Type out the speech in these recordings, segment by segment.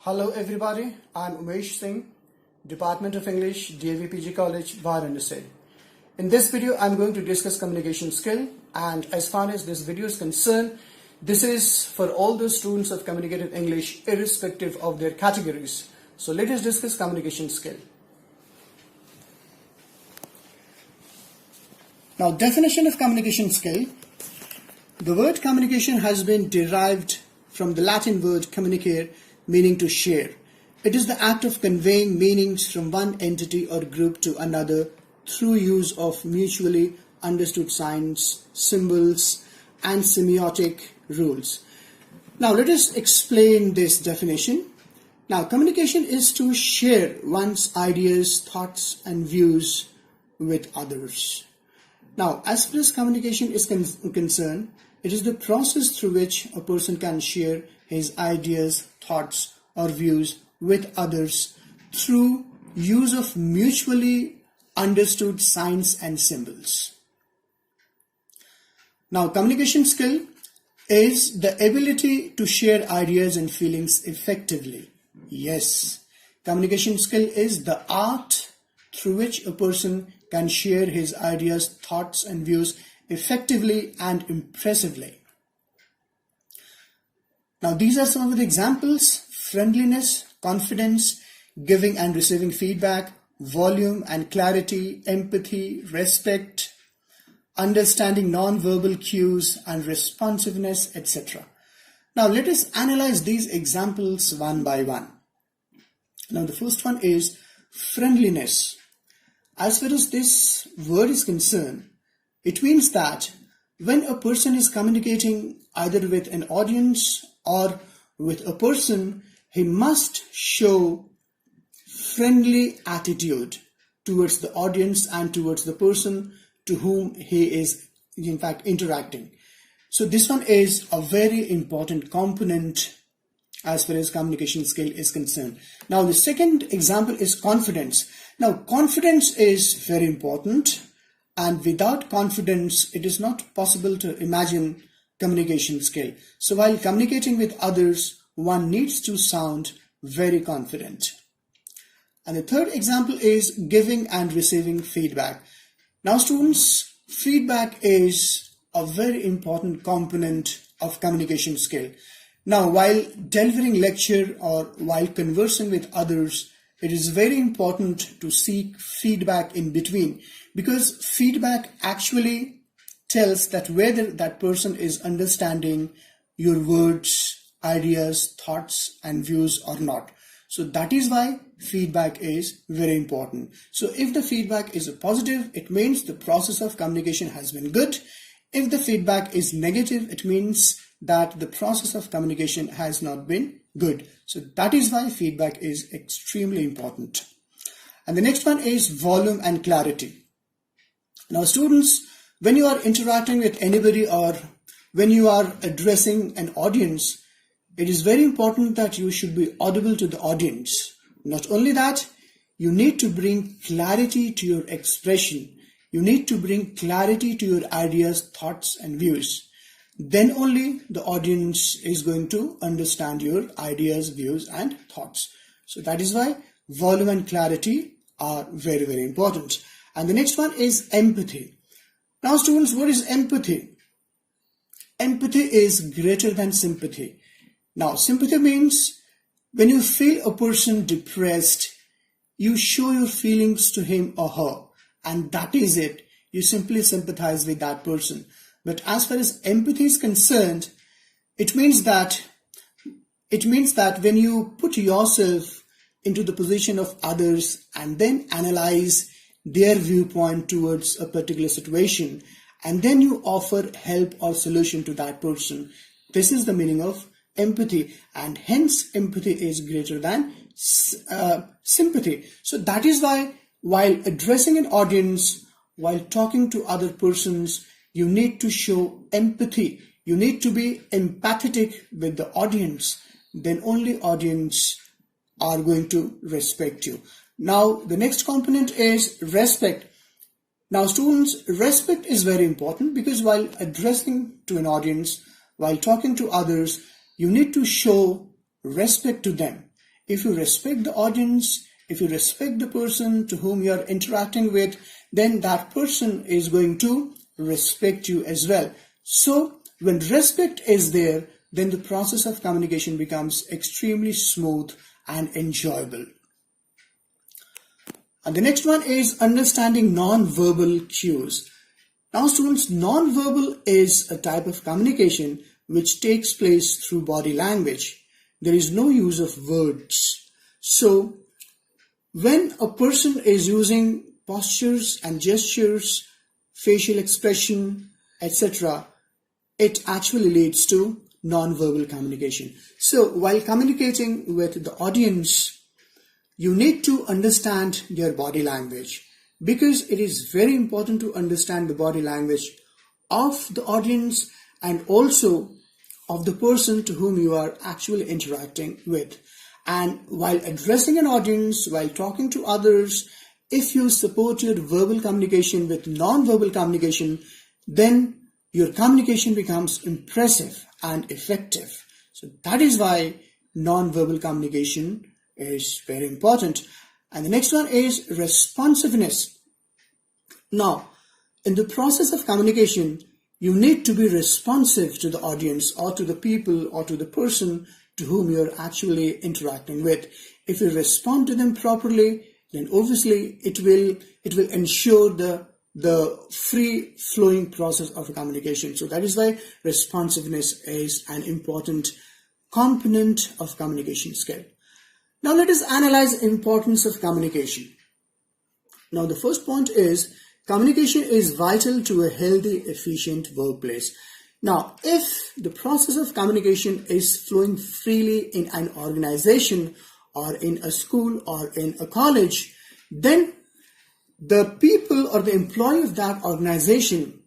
Hello everybody, I'm UMESH Singh, Department of English, DAV PG College, Varanasi. In this video, I'm going to discuss communication skill, and as far as this video is concerned, this is for all the students of communicative English irrespective of their categories. So let us discuss communication skill. Now, definition of communication skill. The word communication has been derived from the Latin word communicare, meaning to share. It is the act of conveying meanings from one entity or group to another through use of mutually understood signs, symbols, and semiotic rules. Now, let us explain this definition. Now, communication is to share one's ideas, thoughts, and views with others. Now, as far as communication is concerned, it is the process through which a person can share his ideas, thoughts, or views with others through use of mutually understood signs and symbols. Now, communication skill is the ability to share ideas and feelings effectively. Yes, communication skill is the art through which a person can share his ideas, thoughts, and views effectively and impressively. Now, these are some of the examples: friendliness, confidence, giving and receiving feedback, volume and clarity, empathy, respect, understanding non-verbal cues, and responsiveness, etc. Now, let us analyze these examples one by one. Now, the first one is friendliness. As far as this word is concerned, it means that when a person is communicating either with an audience or with a person, he must show friendly attitude towards the audience and towards the person to whom he is in fact interacting. So this one is a very important component as far as communication skill is concerned. Now, the second example is confidence. Now, confidence is very important, and without confidence, it is not possible to imagine communication skill. So while communicating with others, one needs to sound very confident. And the third example is giving and receiving feedback. Now, students, feedback is a very important component of communication skill. Now, while delivering lecture or while conversing with others, it is very important to seek feedback in between, because feedback actually tells that whether that person is understanding your words, ideas, thoughts, and views or not. So that is why feedback is very important. So if the feedback is a positive, it means the process of communication has been good. If the feedback is negative, it means that the process of communication has not been good. So that is why feedback is extremely important. And the next one is volume and clarity. Now, students, when you are interacting with anybody or when you are addressing an audience, it is very important that you should be audible to the audience. Not only that, you need to bring clarity to your expression. You need to bring clarity to your ideas, thoughts, and views. Then only the audience is going to understand your ideas, views, and thoughts. So that is why volume and clarity are very, very important. And the next one is empathy. Now, students, what is empathy? Empathy is greater than sympathy. Now, sympathy means when you feel a person depressed, you show your feelings to him or her, and that is it. You simply sympathize with that person. But as far as empathy is concerned, it means that when you put yourself into the position of others and then analyze their viewpoint towards a particular situation, and then you offer help or solution to that person. This is the meaning of empathy, and hence empathy is greater than sympathy. So that is why while addressing an audience, while talking to other persons, you need to show empathy. You need to be empathetic with the audience. Then only audience are going to respect you. Now, the next component is respect. Now, students, respect is very important because while addressing to an audience, while talking to others, you need to show respect to them. If you respect the audience, if you respect the person to whom you are interacting with, then that person is going to respect you as well. So when respect is there, then the process of communication becomes extremely smooth and enjoyable. And the next one is understanding non-verbal cues. Now students, non-verbal is a type of communication which takes place through body language. There is no use of words. So when a person is using postures and gestures, facial expression, etc., it actually leads to non-verbal communication. So while communicating with the audience, you need to understand their body language, because it is very important to understand the body language of the audience and also of the person to whom you are actually interacting with. And while addressing an audience, while talking to others, if you support your verbal communication with non-verbal communication, then your communication becomes impressive and effective. So that is why non-verbal communication is very important. And the next one is responsiveness. Now, in the process of communication, you need to be responsive to the audience or to the people or to the person to whom you're actually interacting with. If you respond to them properly, then obviously it will ensure the free flowing process of communication. So that is why responsiveness is an important component of communication skill. Now let us analyze the importance of communication. Now the first point is communication is vital to a healthy, efficient workplace. Now, if the process of communication is flowing freely in an organization or in a school or in a college, then the people or the employee of that organization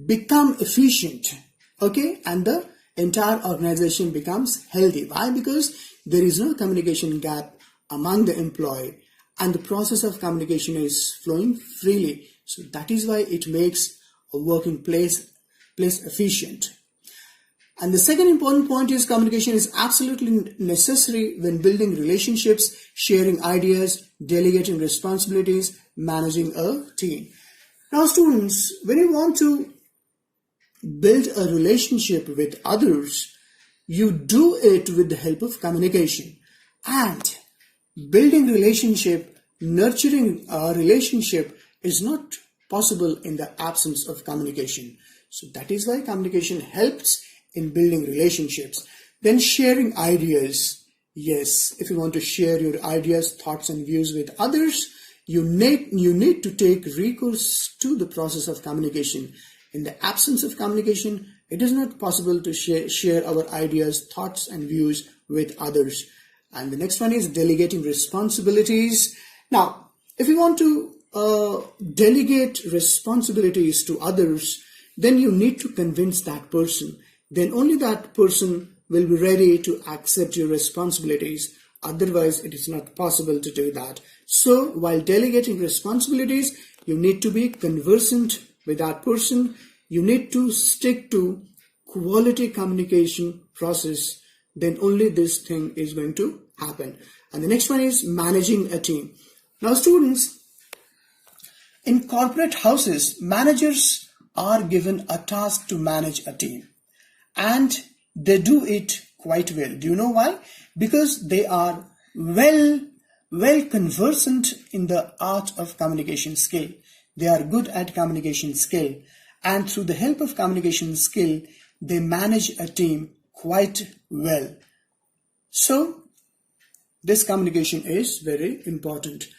become efficient, okay, and the entire organization becomes healthy. Why? Because there is no communication gap among the employee and the process of communication is flowing freely. So that is why it makes a working place efficient. And the second important point is communication is absolutely necessary when building relationships, sharing ideas, delegating responsibilities, managing a team. Now students, when you want to build a relationship with others, you do it with the help of communication. And building relationship, nurturing a relationship is not possible in the absence of communication. So that is why communication helps in building relationships. Then sharing ideas. Yes, if you want to share your ideas, thoughts and views with others, you need to take recourse to the process of communication. In the absence of communication, it is not possible to share our ideas, thoughts and views with others. And the next one is delegating responsibilities. Now, if you want to delegate responsibilities to others, then you need to convince that person. Then only that person will be ready to accept your responsibilities. Otherwise, it is not possible to do that. So, while delegating responsibilities, you need to be conversant with that person. You need to stick to quality communication process. Then only this thing is going to happen. And the next one is managing a team. Now students, in corporate houses, managers are given a task to manage a team. And they do it quite well. Do you know why? Because they are well conversant in the art of communication skill. They are good at communication skill. And through the help of communication skill, they manage a team quite well. So, this communication is very important.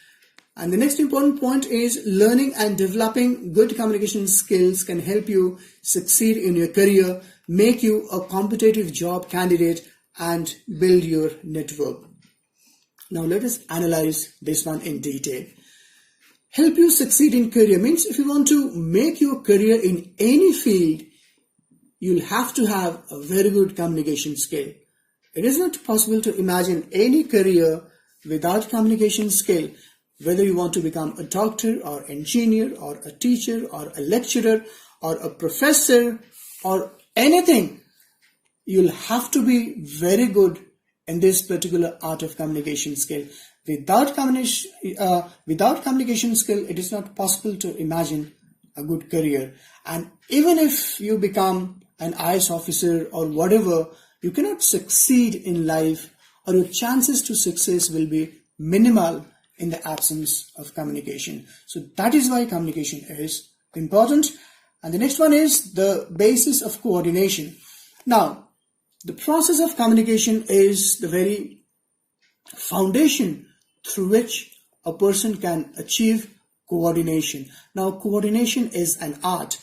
And the next important point is learning and developing good communication skills can help you succeed in your career, make you a competitive job candidate, and build your network. Now let us analyze this one in detail. Help you succeed in career means if you want to make your career in any field, you'll have to have a very good communication skill. It is not possible to imagine any career without communication skill. Whether you want to become a doctor or engineer or a teacher or a lecturer or a professor or anything, you'll have to be very good in this particular art of communication skill. Without communication skill, it is not possible to imagine a good career. And even if you become an IAS officer or whatever, you cannot succeed in life, or your chances to success will be minimal in the absence of communication. So that is why communication is important. And the next one is the basis of coordination. Now, the process of communication is the very foundation through which a person can achieve coordination. Now, coordination is an art,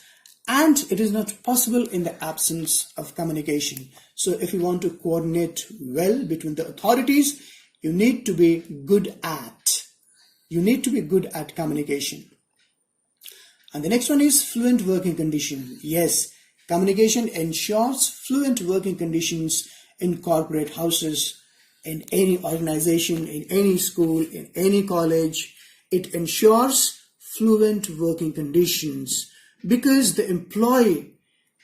and it is not possible in the absence of communication. So if you want to coordinate well between the authorities, you need to be good at communication. And the next one is fluent working condition. Yes, communication ensures fluent working conditions in corporate houses, in any organization, in any school, in any college. It ensures fluent working conditions because the employee,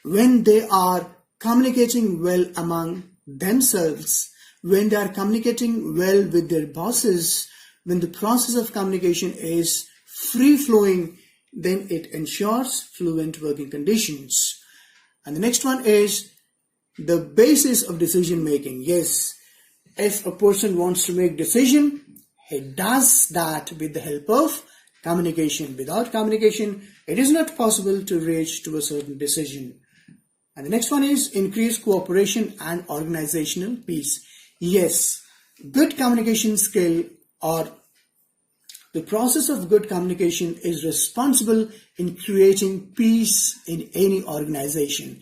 when they are communicating well among themselves, when they are communicating well with their bosses, when the process of communication is free-flowing, then it ensures fluent working conditions. And the next one is the basis of decision making. Yes, if a person wants to make decision, he does that with the help of communication. Without communication, it is not possible to reach to a certain decision. And the next one is increased cooperation and organizational peace. Yes, good communication skill, or the process of good communication, is responsible in creating peace in any organization.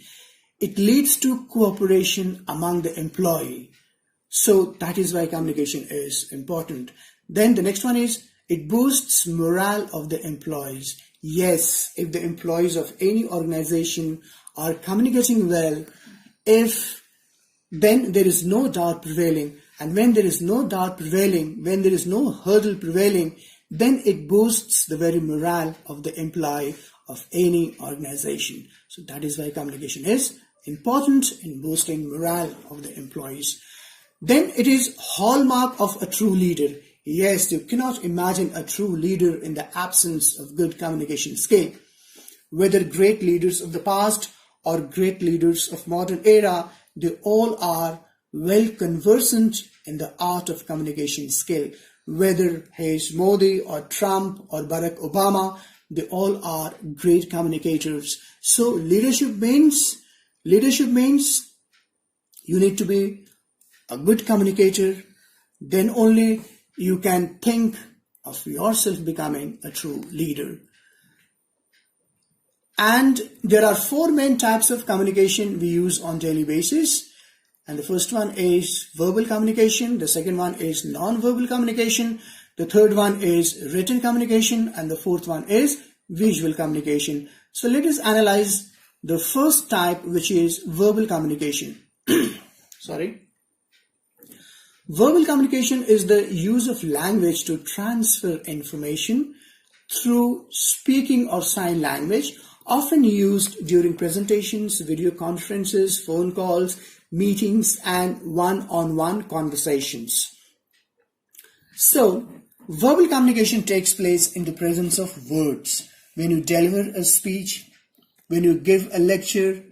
It leads to cooperation among the employee. So that is why communication is important. Then the next one is it boosts morale of the employees. Yes, if the employees of any organization are communicating well, then there is no doubt prevailing. And when there is no doubt prevailing, when there is no hurdle prevailing, then it boosts the very morale of the employee of any organization. So that is why communication is important in boosting morale of the employees. Then it is hallmark of a true leader. Yes, you cannot imagine a true leader in the absence of good communication skill. Whether great leaders of the past or great leaders of modern era, they all are well conversant in the art of communication skill. Whether he is Modi or Trump or Barack Obama, they all are great communicators. So leadership means you need to be a good communicator. Then only you can think of yourself becoming a true leader. And there are 4 main types of communication we use on daily basis. And the first one is verbal communication. The second one is non-verbal communication. The third one is written communication. And the fourth one is visual communication. So let us analyze the first type, which is verbal communication. Verbal communication is the use of language to transfer information through speaking or sign language, often used during presentations, video conferences, phone calls, meetings, and one-on-one conversations. So, verbal communication takes place in the presence of words. When you deliver a speech, when you give a lecture,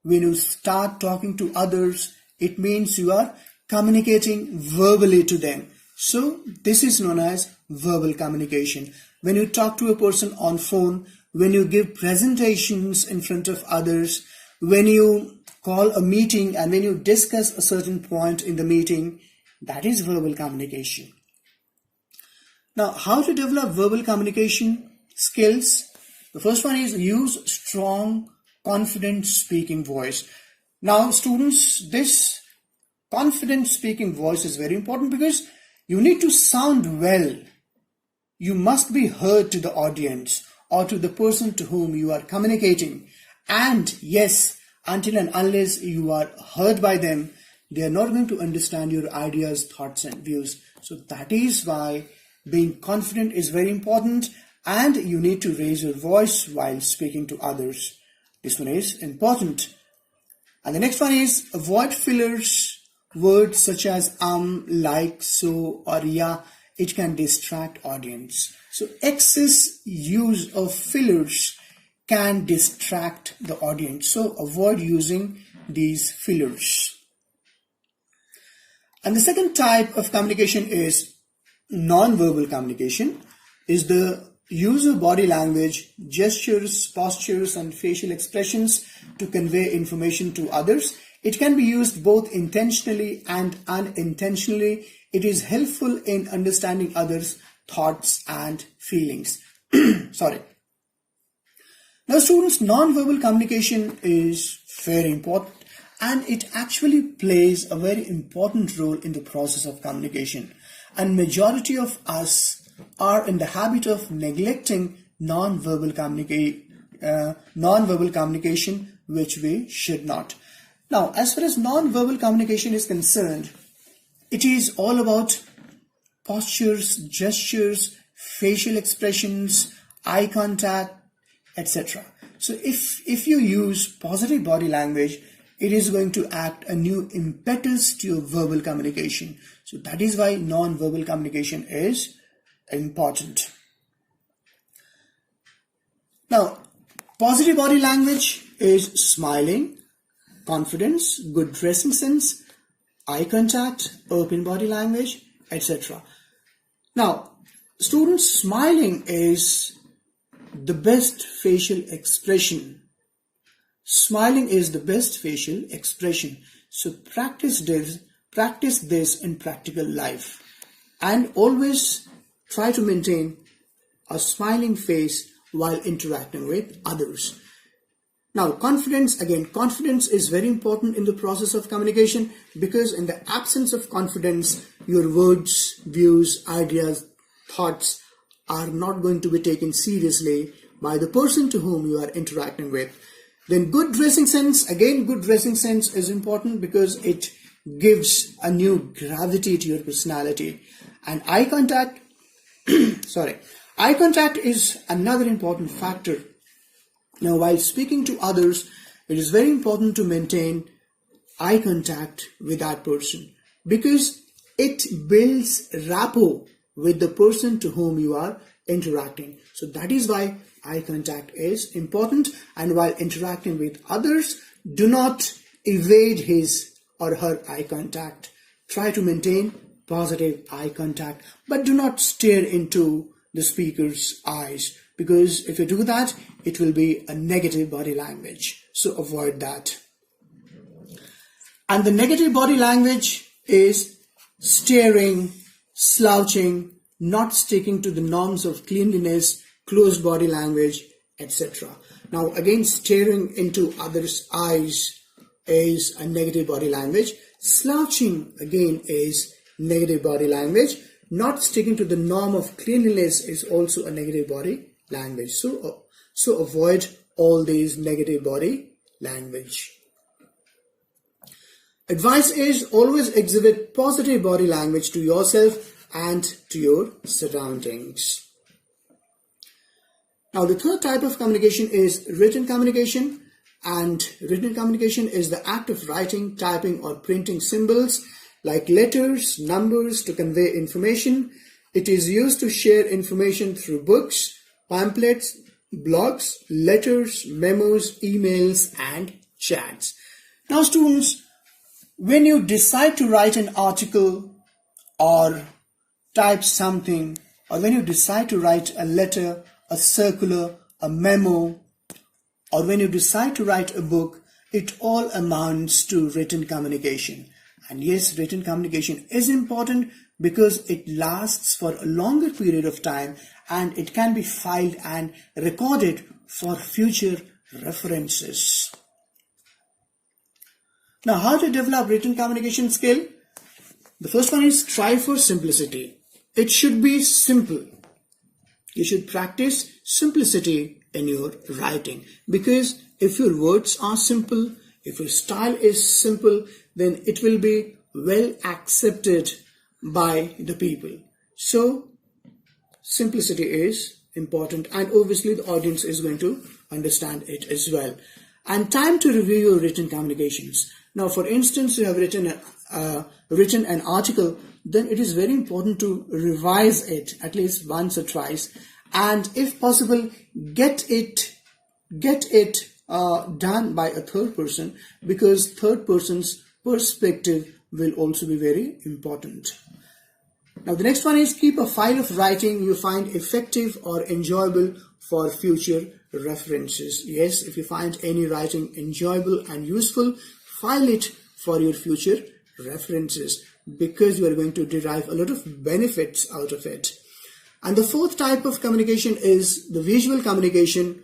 when you start talking to others, it means you are communicating verbally to them. So, this is known as verbal communication. When you talk to a person on phone, when you give presentations in front of others, when you call a meeting and when you discuss a certain point in the meeting, that is verbal communication. Now, how to develop verbal communication skills? The first one is use strong, confident speaking voice. Now, students, this confident speaking voice is very important because you need to sound well. You must be heard to the audience or to the person to whom you are communicating. And yes, until and unless you are heard by them, they are not going to understand your ideas, thoughts, and views. So that is why being confident is very important, and you need to raise your voice while speaking to others. This one is important. And the next one is avoid fillers Words such as like, so, or yeah, it can distract audience. So excess use of fillers can distract the audience. So avoid using these fillers. And the second type of communication is non-verbal communication, is the use of body language, gestures, postures, and facial expressions to convey information to others. It can be used both intentionally and unintentionally. It is helpful in understanding others' thoughts and feelings. Sorry. Now, students, non-verbal communication is very important, and it actually plays a very important role in the process of communication. And majority of us are in the habit of neglecting non-verbal communication, which we should not. Now, as far as non-verbal communication is concerned, it is all about postures, gestures, facial expressions, eye contact, etc. So if you use positive body language, it is going to act a new impetus to your verbal communication. So that is why non-verbal communication is important. Now, positive body language is smiling, confidence, good dressing sense, eye contact, open body language, etc. Now, students, smiling is the best facial expression. Smiling is the best facial expression. So practice this in practical life, and always try to maintain a smiling face while interacting with others. Now, confidence, again, confidence is very important in the process of communication, because in the absence of confidence, your words, views, ideas, thoughts are not going to be taken seriously by the person to whom you are interacting with. Then good dressing sense, again, good dressing sense is important because it gives a new gravity to your personality. And eye contact, eye contact is another important factor. Now, while speaking to others, it is very important to maintain eye contact with that person, because it builds rapport with the person to whom you are interacting. So that is why eye contact is important. And while interacting with others, do not evade his or her eye contact. Try to maintain positive eye contact, but do not stare into the speaker's eyes, because if you do that, it will be a negative body language. So avoid that. And the negative body language is staring, slouching, not sticking to the norms of cleanliness, closed body language, etc. Now, again, staring into others' eyes is a negative body language. Slouching, again, is negative body language. Not sticking to the norm of cleanliness is also a negative body language. So avoid all these negative body language. Advice is always exhibit positive body language to yourself and to your surroundings. Now, the third type of communication is written communication. And written communication is the act of writing, typing, or printing symbols like letters, numbers to convey information. It is used to share information through books, pamphlets, blogs, letters, memos, emails, and chats. Now, students, when you decide to write an article or type something, or when you decide to write a letter, a circular, a memo, or when you decide to write a book, it all amounts to written communication. And yes, written communication is important because it lasts for a longer period of time, and it can be filed and recorded for future references. Now, how to develop written communication skill? The first one is strive for simplicity. It should be simple. You should practice simplicity in your writing, because if your words are simple, if your style is simple, then it will be well accepted by the people. So simplicity is important, and obviously the audience is going to understand it as well. And time to review your written communications. Now, for instance, you have written written an article, then it is very important to revise it at least once or twice, and if possible, get it done by a third person, because third person's perspective will also be very important. Now the next one is keep a file of writing you find effective or enjoyable for future references. Yes, if you find any writing enjoyable and useful, file it for your future references, because you are going to derive a lot of benefits out of it. And the fourth type of communication is the visual communication.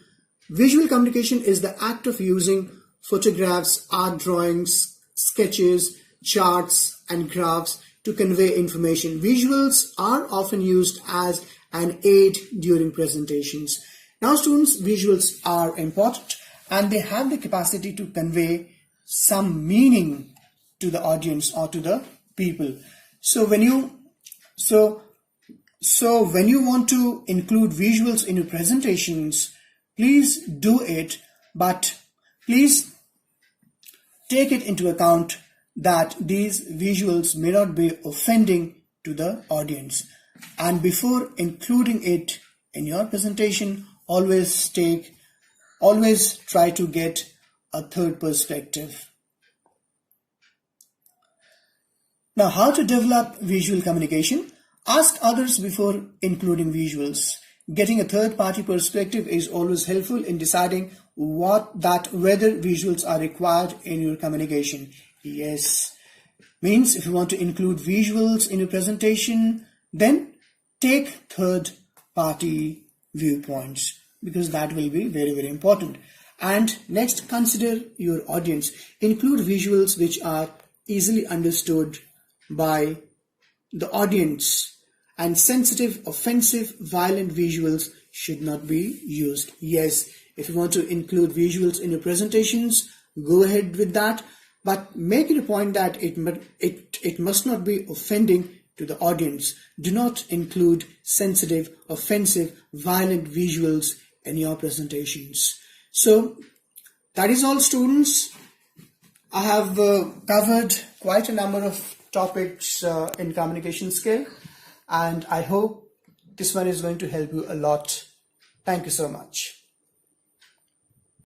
Visual communication is the act of using photographs, art drawings, sketches, charts, and graphs to convey information. Visuals are often used as an aid during presentations. Now students, visuals are important and they have the capacity to convey some meaning to the audience or to the people. So when you want to include visuals in your presentations, please do it, but please take it into account that these visuals may not be offending to the audience. And before including it in your presentation, always try to get a third perspective. Now, how to develop visual communication? Ask others before including visuals. Getting a third-party perspective is always helpful in deciding whether visuals are required in your communication. Yes, means if you want to include visuals in your presentation, then take third-party viewpoints, because that will be very, very important. And next, consider your audience. Include visuals which are easily understood by the audience, and sensitive, offensive, violent visuals should not be used. Yes, if you want to include visuals in your presentations, go ahead with that, but make it a point that it must not be offending to the audience. Do not include sensitive, offensive, violent visuals in your presentations. So that is all, students. I have covered quite a number of topics in communication skill, and I hope this one is going to help you a lot. Thank you so much.